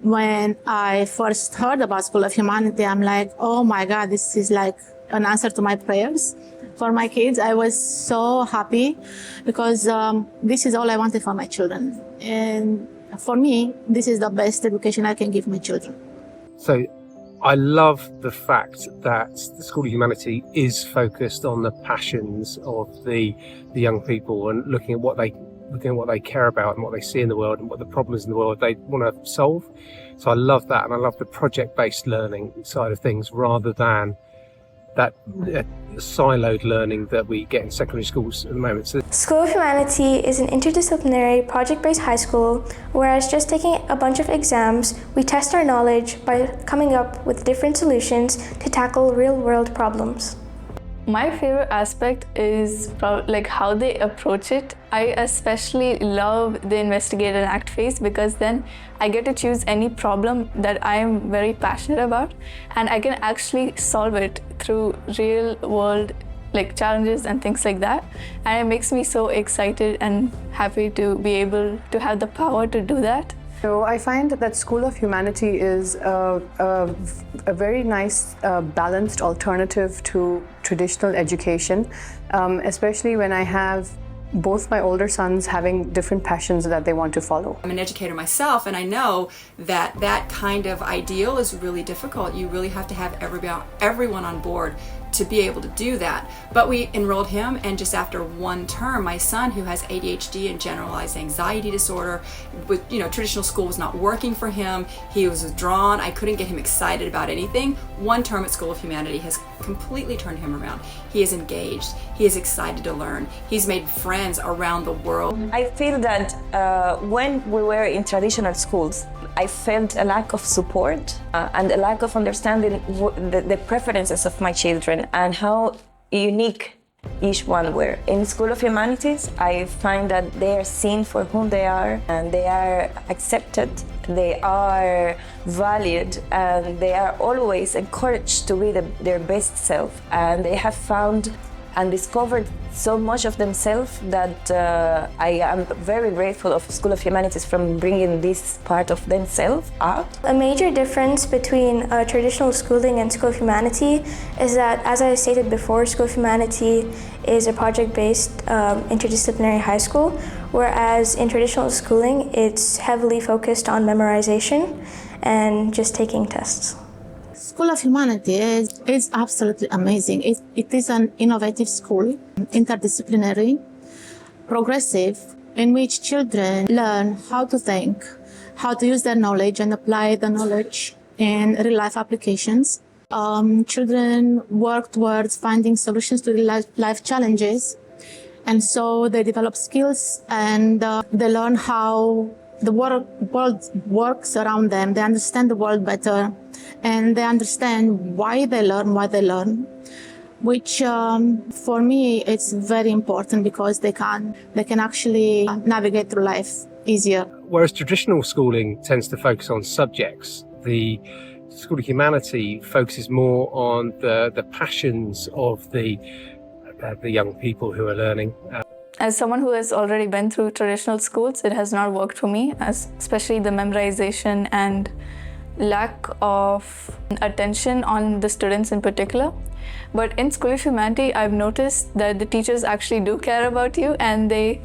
When I first heard about School of Humanity, I'm like, oh my God, this is like an answer to my prayers for my kids. I was so happy because this is all I wanted for my children. And for me, this is the best education I can give my children. So I love the fact that the School of Humanity is focused on the passions of the young people and looking at what they care about and what they see in the world and what the problems in the world they want to solve. So I love that, and I love the project-based learning side of things rather than that siloed learning that we get in secondary schools at the moment. So School of Humanity is an interdisciplinary, project-based high school, whereas just taking a bunch of exams, we test our knowledge by coming up with different solutions to tackle real-world problems. My favorite aspect is like how they approach it. I especially love the investigate and act phase because then I get to choose any problem that I am very passionate about and I can actually solve it through real world like challenges and things like that. And it makes me so excited and happy to be able to have the power to do that. So I find that School of Humanity is a very nice balanced alternative to traditional education, especially when I have both my older sons having different passions that they want to follow. I'm an educator myself, and I know that that kind of ideal is really difficult. You really have to have everyone on board to be able to do that. But we enrolled him, and just after one term, my son, who has ADHD and generalized anxiety disorder, with traditional school was not working for him. He was withdrawn. I couldn't get him excited about anything. One term at School of Humanity has completely turned him around. He is engaged. He is excited to learn. He's made friends around the world. I feel that when we were in traditional schools, I felt a lack of support and a lack of understanding the preferences of my children and how unique each one were. In School of Humanities, I find that they are seen for whom they are and they are accepted, they are valued, and they are always encouraged to be their best self. And they have found and discovered so much of themselves that I am very grateful of School of Humanities from bringing this part of themselves out. A major difference between traditional schooling and School of Humanity is that, as I stated before, School of Humanity is a project-based interdisciplinary high school, whereas in traditional schooling, it's heavily focused on memorization and just taking tests. School of Humanity is absolutely amazing. It is an innovative school, interdisciplinary, progressive, in which children learn how to think, how to use their knowledge and apply the knowledge in real-life applications. Children work towards finding solutions to life challenges, and so they develop skills and they learn how the world works around them. They understand the world better, and they understand why they learn, which for me it's very important because they can actually navigate through life easier. Whereas traditional schooling tends to focus on subjects, the School of Humanity focuses more on the passions of the young people who are learning. As someone who has already been through traditional schools, it has not worked for me, especially the memorization and lack of attention on the students in particular. But in School of Humanity, I've noticed that the teachers actually do care about you and they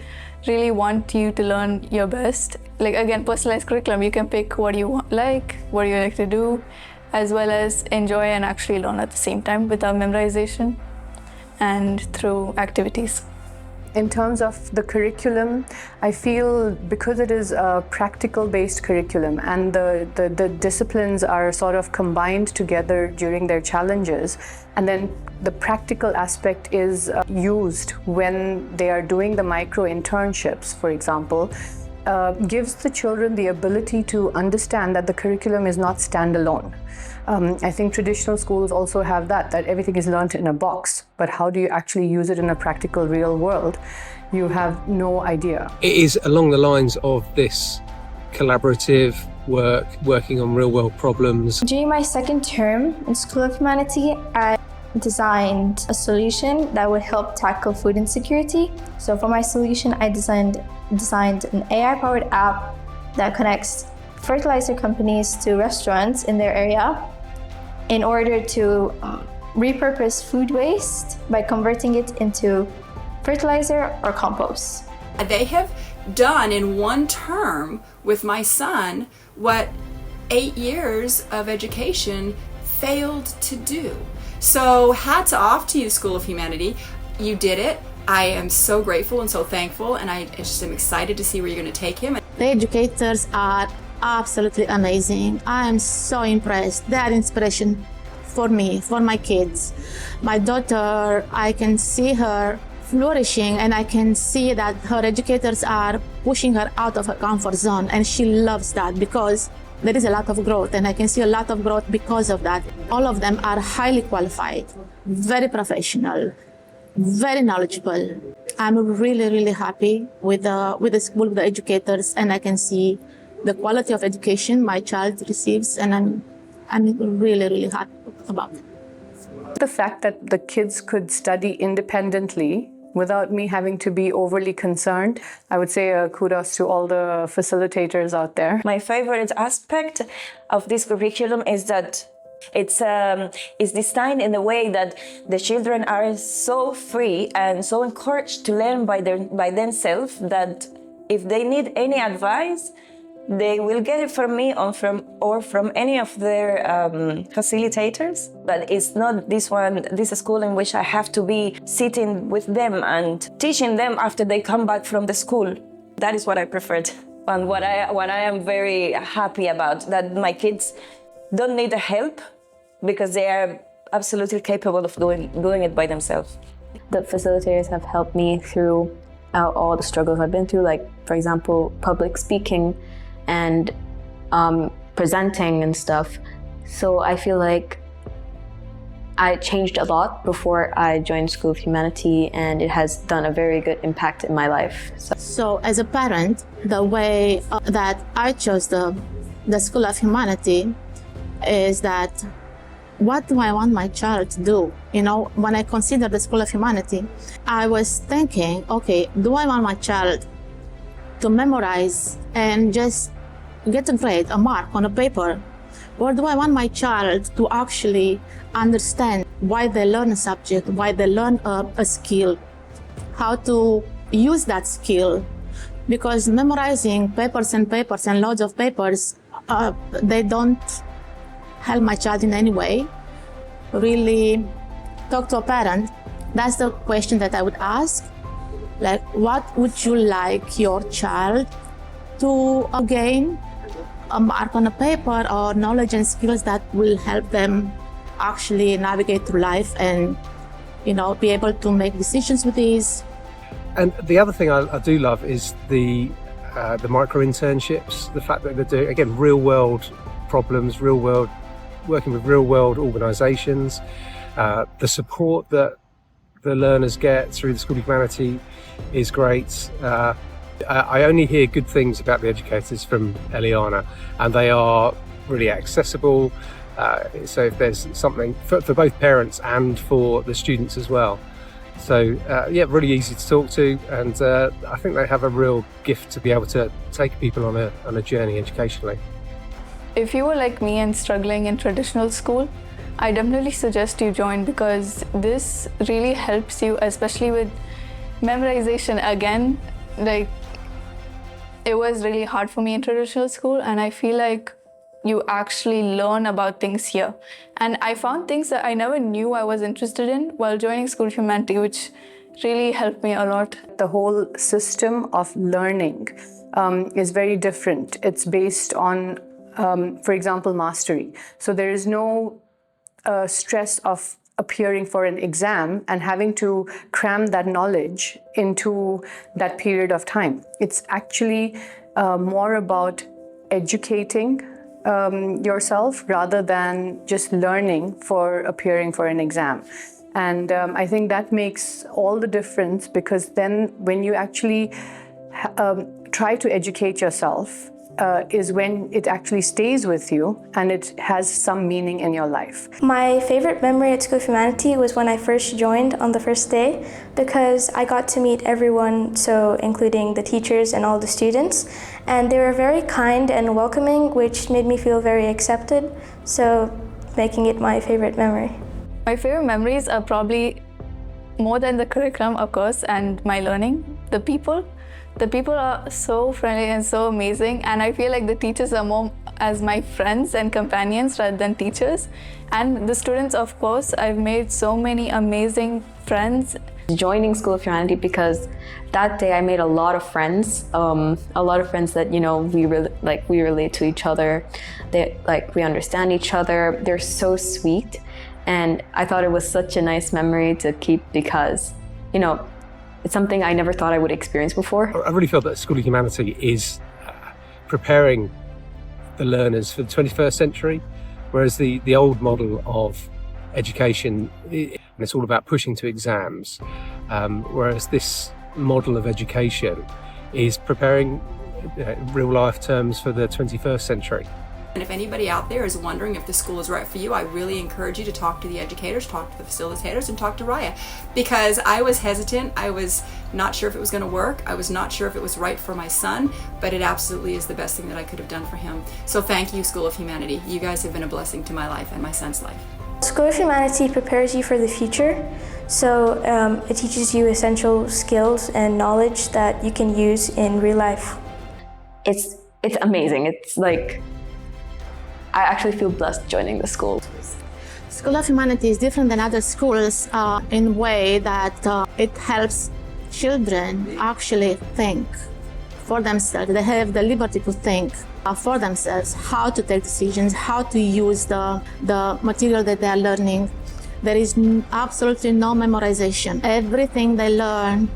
really want you to learn your best. Like again, personalized curriculum, you can pick what you like to do, as well as enjoy and actually learn at the same time without memorization and through activities. In terms of the curriculum, I feel because it is a practical-based curriculum and the disciplines are sort of combined together during their challenges, and then the practical aspect is used when they are doing the micro-internships, for example, gives the children the ability to understand that the curriculum is not standalone. I think traditional schools also have that everything is learnt in a box, but how do you actually use it in a practical real world? You have no idea. It is along the lines of this collaborative work, working on real world problems. During my second term in School of Humanity, I designed a solution that would help tackle food insecurity. So for my solution, I designed an AI-powered app that connects fertilizer companies to restaurants in their area in order to repurpose food waste by converting it into fertilizer or compost. They have done in one term with my son what 8 years of education failed to do. So hats off to you, School of Humanity. You did it. I am so grateful and so thankful, and I just am excited to see where you're going to take him. The educators are absolutely amazing. I am so impressed. They are inspiration for me, for my kids. My daughter, I can see her flourishing, and I can see that her educators are pushing her out of her comfort zone, and she loves that because there is a lot of growth, and I can see a lot of growth because of that. All of them are highly qualified, very professional, very knowledgeable. I'm really happy with the school, with the educators, and I can see the quality of education my child receives, and I'm really happy about it. The fact that the kids could study independently without me having to be overly concerned, I would say kudos to all the facilitators out there. My favorite aspect of this curriculum is that it's designed in a way that the children are so free and so encouraged to learn by themselves that if they need any advice, they will get it from me or from any of their facilitators. But it's not this school in which I have to be sitting with them and teaching them after they come back from the school. That is what I preferred, and what I am very happy about, that my kids don't need the help because they are absolutely capable of doing it by themselves. The facilitators have helped me through all the struggles I've been through, like, for example, public speaking and presenting and stuff. So I feel like I changed a lot before I joined School of Humanity, and it has done a very good impact in my life. So as a parent, the way that I chose the School of Humanity is that, what do I want my child to do? You know, when I consider the School of Humanity, I was thinking, okay, do I want my child to memorize and just get a grade, a mark on a paper? Or do I want my child to actually understand why they learn a subject, why they learn a skill, how to use that skill? Because memorizing papers and loads of papers, they don't help my child in any way. Really talk to a parent. That's the question that I would ask. Like, what would you like your child to gain? A mark on a paper, or knowledge and skills that will help them actually navigate through life and, you know, be able to make decisions with ease. And the other thing I do love is the micro internships. The fact that they're doing, again, real world problems, working with real world organisations. The support that the learners get through the School of Humanity is great. I only hear good things about the educators from Eliana, and they are really accessible. So if there's something for both parents and for the students as well. So really easy to talk to, and I think they have a real gift to be able to take people on a journey educationally. If you were like me and struggling in traditional school, I definitely suggest you join, because this really helps you, especially with memorization. Again, like, it was really hard for me in traditional school, and I feel like you actually learn about things here. And I found things that I never knew I was interested in while joining School of Humanity, which really helped me a lot. The whole system of learning is very different. It's based on, for example, mastery. So there is no stress of appearing for an exam and having to cram that knowledge into that period of time. It's actually more about educating yourself rather than just learning for appearing for an exam. And I think that makes all the difference, because then when you actually try to educate yourself is when it actually stays with you and it has some meaning in your life. My favorite memory at School of Humanity was when I first joined on the first day, because I got to meet everyone, so including the teachers and all the students, and they were very kind and welcoming, which made me feel very accepted, so making it my favorite memory. My favorite memories are probably more than the curriculum, of course, and my learning. The people. The people are so friendly and so amazing, and I feel like the teachers are more as my friends and companions rather than teachers. And the students, of course, I've made so many amazing friends. Joining School of Humanity because that day I made a lot of friends that we relate to each other. We understand each other. They're so sweet, and I thought it was such a nice memory to keep because it's something I never thought I would experience before. I really feel that School of Humanity is preparing the learners for the 21st century, whereas the old model of education, and it's all about pushing to exams, whereas this model of education is preparing real life terms for the 21st century. And if anybody out there is wondering if the school is right for you, I really encourage you to talk to the educators, talk to the facilitators, and talk to Raya. Because I was hesitant, I was not sure if it was going to work, I was not sure if it was right for my son, but it absolutely is the best thing that I could have done for him. So thank you, School of Humanity. You guys have been a blessing to my life and my son's life. School of Humanity prepares you for the future, so it teaches you essential skills and knowledge that you can use in real life. It's amazing. It's like I actually feel blessed joining the school. School of Humanity is different than other schools in a way that it helps children actually think for themselves. They have the liberty to think for themselves, how to take decisions, how to use the material that they are learning. There is absolutely no memorization. Everything they learn,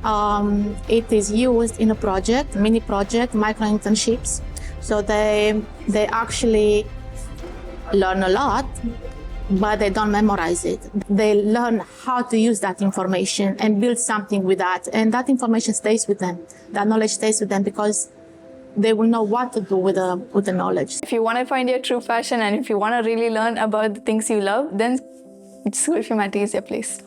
it is used in a project, mini project, micro internships. So they actually learn a lot, but they don't memorize it. They learn how to use that information and build something with that. And that information stays with them. That knowledge stays with them because they will know what to do with the knowledge. If you want to find your true passion and if you want to really learn about the things you love, then School of Humanity is your place.